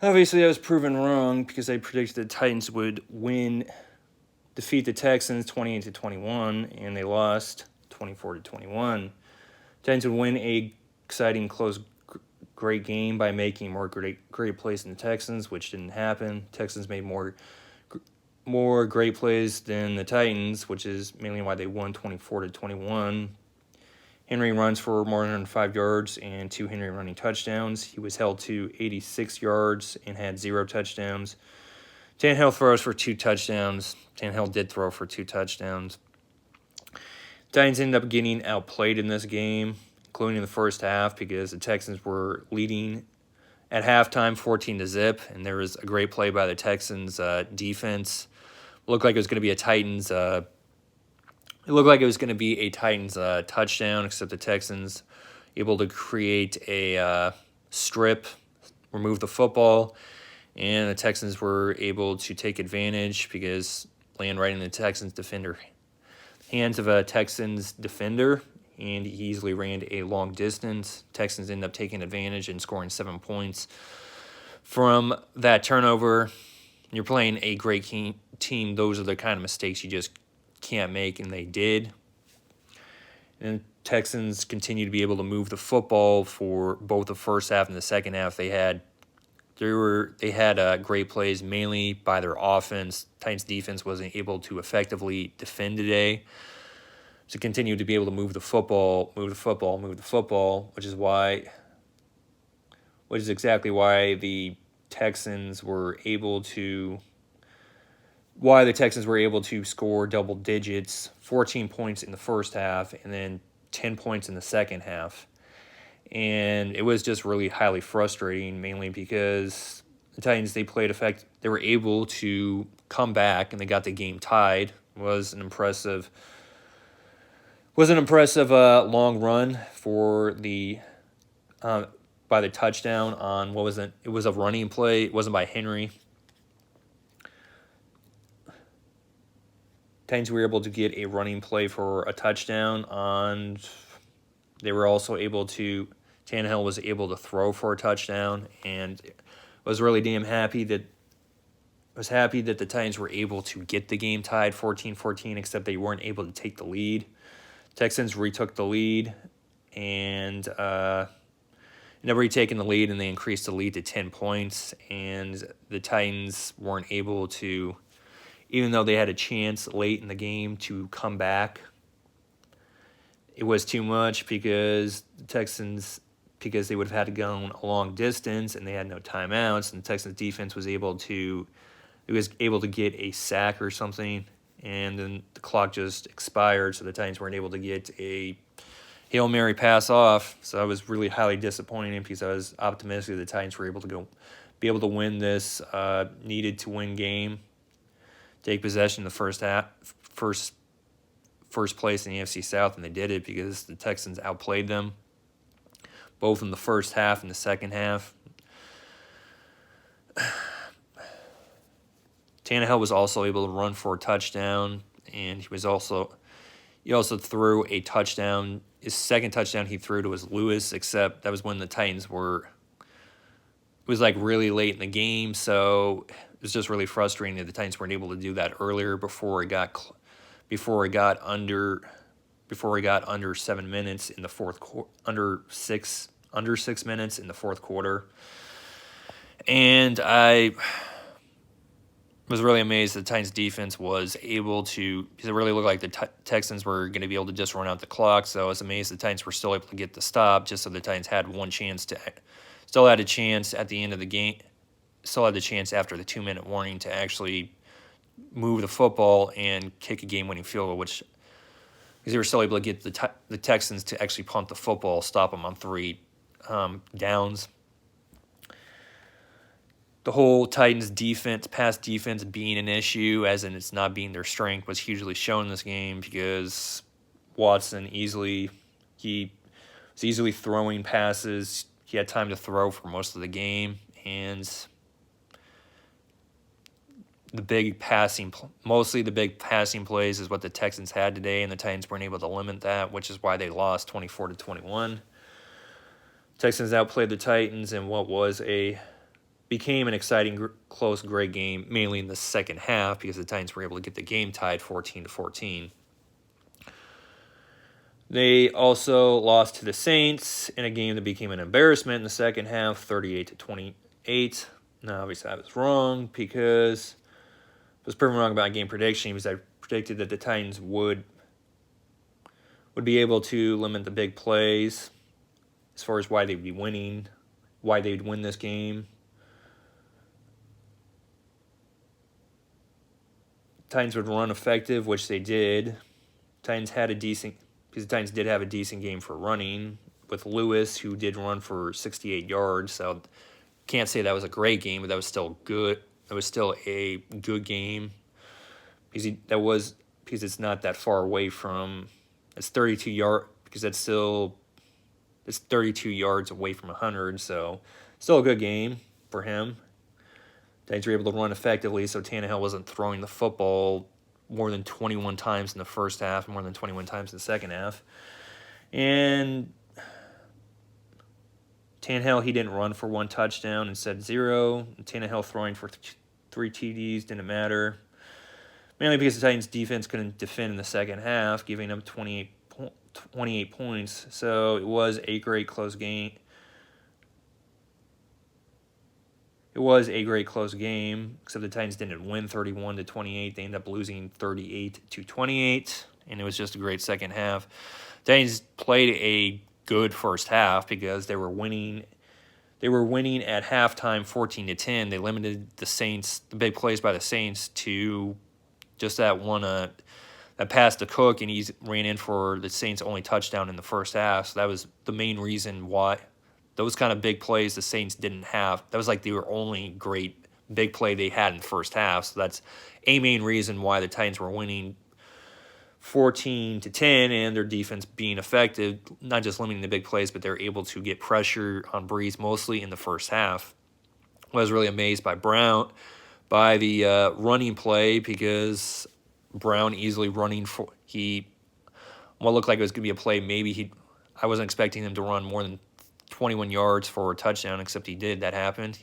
Obviously, I was proven wrong because I predicted the Titans would defeat the Texans 28-21, and they lost 24-21. Titans would win a exciting, close, great game by making more great plays than the Texans, which didn't happen. Texans made more great plays than the Titans, which is mainly why they won 24-21. Henry runs for more than 105 yards and 2 Henry running touchdowns. He was held to 86 yards and had 0 touchdowns. Tannehill throws for 2 touchdowns. Tannehill did throw for 2 touchdowns. Titans ended up getting outplayed in this game, including the first half, because the Texans were leading at halftime 14-0, and there was a great play by the Texans defense. Looked like it was going to be a Titans touchdown, except the Texans able to create a strip, remove the football, and the Texans were able to take advantage because land right in the Texans hands of a Texans defender, and he easily ran a long distance. Texans ended up taking advantage and scoring 7 points from that turnover. You're playing a great team. Those are the kind of mistakes you just can't make, and they did. And Texans continue to be able to move the football for both the first half and the second half. They had great plays, mainly by their offense. Titans defense wasn't able to effectively defend today. So continue to be able to move the football, which is exactly why the Texans were able to score double digits, 14 points in the first half and then 10 points in the second half. And it was just really highly frustrating, mainly because the Titans, they were able to come back and they got the game tied. It was an impressive long run for by the touchdown on it was a running play. It wasn't by Henry. Titans were able to get a running play for a touchdown Tannehill was able to throw for a touchdown, and was really damn happy that the Titans were able to get the game tied 14-14, except they weren't able to take the lead. Texans retook the lead and never retaken the lead, and they increased the lead to 10 points, and the Titans weren't able to, even though they had a chance late in the game to come back, it was too much because they would have had to go a long distance and they had no timeouts, and the Texans defense was able to get a sack or something, and then the clock just expired, so the Titans weren't able to get a Hail Mary pass off. So I was really highly disappointed because I was optimistic the Titans were able to win this needed to win game, take possession in the first place in the AFC South, and they did it because the Texans outplayed them both in the first half and the second half. Tannehill was also able to run for a touchdown, and he also threw a touchdown. His second touchdown he threw to was Lewis, except that was when the Titans it was like really late in the game, so it was just really frustrating that the Titans weren't able to do that earlier before it got under 7 minutes in the fourth quarter, under 6 minutes in the fourth quarter. And I was really amazed that the Titans defense was able to, because it really looked like the Texans were going to be able to just run out the clock. So I was amazed the Titans were still able to get the stop, just so the Titans had still had a chance at the end of the game, still had the chance after the 2-minute warning to actually move the football and kick a game-winning field goal, because they were still able to get the Texans to actually punt the football, stop them on 3 downs. The whole Titans pass defense being an issue, as in it's not being their strength, was hugely shown in this game because Watson was easily throwing passes. He had time to throw for most of the game, and mostly the big passing plays is what the Texans had today, and the Titans weren't able to limit that, which is why they lost 24-21. Texans outplayed the Titans in what was a became an exciting, close, great game, mainly in the second half because the Titans were able to get the game tied 14-14. They also lost to the Saints in a game that became an embarrassment in the second half, 38-28. Now, obviously, I was wrong because I was proven wrong about game prediction because I predicted that the Titans would be able to limit the big plays as far as why they'd be winning, why they'd win this game. Titans would run effective, which they did. Titans did have a decent game for running with Lewis, who did run for 68 yards. So can't say that was a great game, but that was still good. That was still a good game because it's not that far away from. It's 32 yards because it's 32 yards away from 100. So still a good game for him. Titans were able to run effectively, so Tannehill wasn't throwing the football more than 21 times in the first half, more than 21 times in the second half. And Tannehill, he didn't run for one touchdown, instead 0. Tannehill throwing for 3 TDs didn't matter, mainly because the Titans' defense couldn't defend in the second half, giving up 28 points. So it was a great close game. It was a great close game, except the Titans didn't win 31-28. They ended up losing 38-28, and it was just a great second half. The Titans played a good first half because they were winning. They were winning at halftime 14-10. They limited the big plays by the Saints to just that one that pass to Cook, and he ran in for the Saints' only touchdown in the first half. So that was the main reason why. Those kind of big plays the Saints didn't have. That was like the only great big play they had in the first half. So that's a main reason why the Titans were winning 14-10 and their defense being effective, not just limiting the big plays, but they're able to get pressure on Breeze mostly in the first half. I was really amazed by the running play because Brown easily running for what looked like it was going to be a play. I wasn't expecting him to run more than 21 yards for a touchdown, except he did. That happened.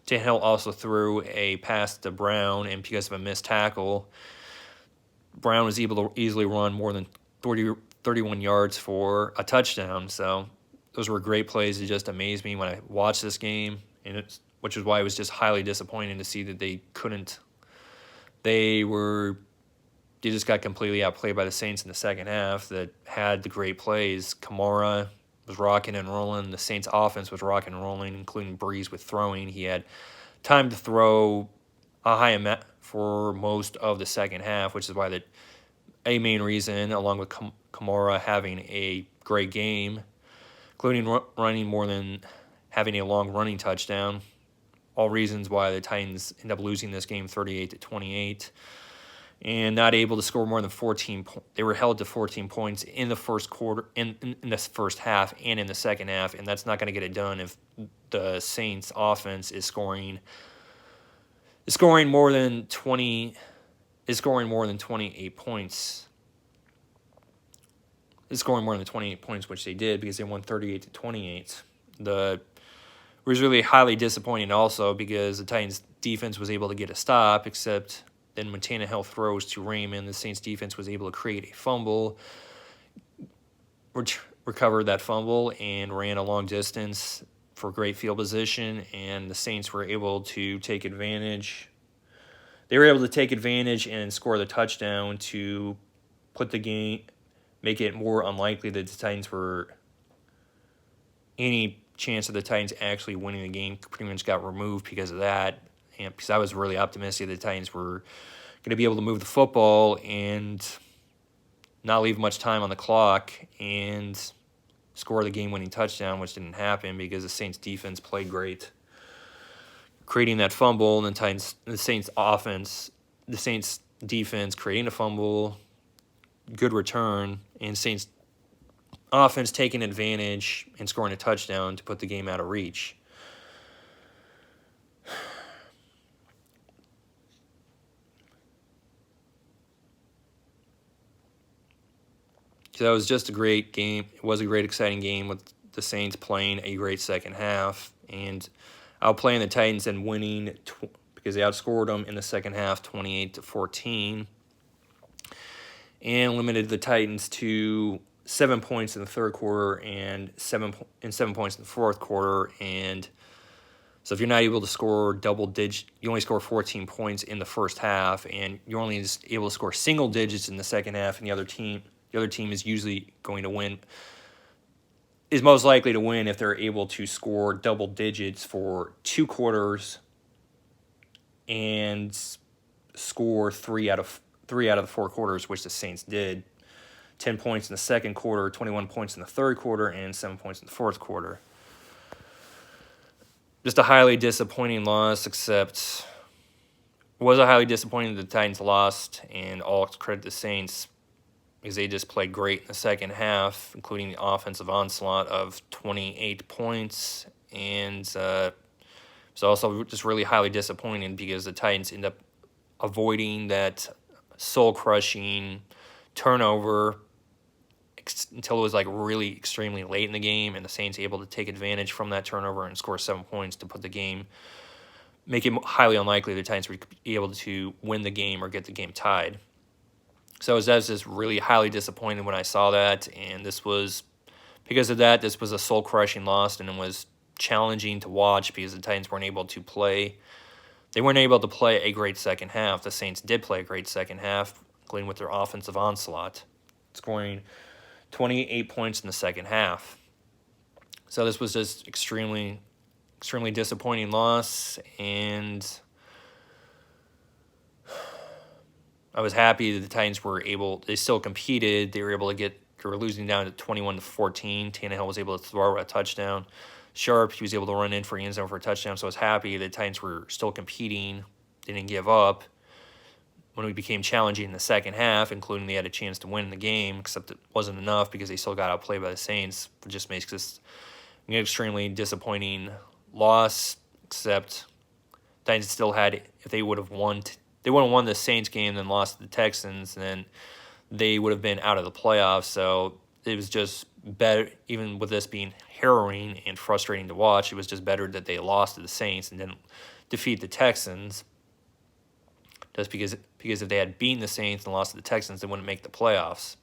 Tannehill also threw a pass to Brown, and because of a missed tackle, Brown was able to easily run more than 31 yards for a touchdown. So those were great plays. It just amazed me when I watched this game, which is why it was just highly disappointing to see that they couldn't. They just got completely outplayed by the Saints in the second half that had the great plays. Kamara was rocking and rolling. The Saints' offense was rocking and rolling, including Breeze with throwing. He had time to throw a high amount for most of the second half, which is why a main reason, along with Kamara having a great game, including running more than having a long running touchdown. All reasons why the Titans end up losing this game 38-28. And not able to score more than 14 points. They were held to 14 points in the first quarter, in the first half, and in the second half, and that's not going to get it done if the Saints' offense is scoring more than 28 points. Is scoring more than 28 points, which they did because they won 38-28. It was really highly disappointing also because the Titans' defense was able to get a stop, except then when Tannehill throws to Raymond, the Saints' defense was able to create a fumble, recovered that fumble, and ran a long distance for great field position, and the Saints were able to take advantage. They were able to take advantage and score the touchdown to make it more unlikely that the Titans any chance of the Titans actually winning the game pretty much got removed because of that. And because I was really optimistic that the Titans were going to be able to move the football and not leave much time on the clock and score the game-winning touchdown, which didn't happen because the Saints' defense played great, creating that fumble, and the Saints' defense creating a fumble, good return, and Saints' offense taking advantage and scoring a touchdown to put the game out of reach. So that was just a great game. It was a great, exciting game with the Saints playing a great second half. And outplaying the Titans and winning because they outscored them in the second half 28-14, and limited the Titans to 7 points in the third quarter and 7 points in the fourth quarter. And so if you're not able to score double digit, you only score 14 points in the first half, and you're only just able to score single digits in the second half, and the other team is usually going to win, is most likely to win if they're able to score double digits for 2 quarters and score 3 out of the 4 quarters, which the Saints did. 10 points in the second quarter, 21 points in the third quarter, and 7 points in the fourth quarter. Just a highly disappointing loss, except it was a highly disappointing that the Titans lost, and all credit to the Saints because they just played great in the second half, including the offensive onslaught of 28 points. And it's also just really highly disappointing because the Titans end up avoiding that soul-crushing turnover until it was like really extremely late in the game, and the Saints able to take advantage from that turnover and score 7 points to put the game, make it highly unlikely the Titans would be able to win the game or get the game tied. So I was just really highly disappointed when I saw that, and because of that, this was a soul-crushing loss, and it was challenging to watch because the Titans weren't able to play. They weren't able to play a great second half. The Saints did play a great second half, including with their offensive onslaught, scoring 28 points in the second half. So this was just extremely disappointing loss, and I was happy that the Titans they still competed. They were losing down to 21-14. Tannehill was able to throw a touchdown. Sharp, he was able to run in for the end zone for a touchdown, so I was happy the Titans were still competing. They didn't give up. When it became challenging in the second half, including they had a chance to win the game, except it wasn't enough because they still got outplayed by the Saints. It just makes this an extremely disappointing loss, except Titans still had, if they would have won, they would have won the Saints game and then lost to the Texans, and then they would have been out of the playoffs. So it was just better, even with this being harrowing and frustrating to watch, it was just better that they lost to the Saints and didn't defeat the Texans. Just because if they had beaten the Saints and lost to the Texans, they wouldn't make the playoffs.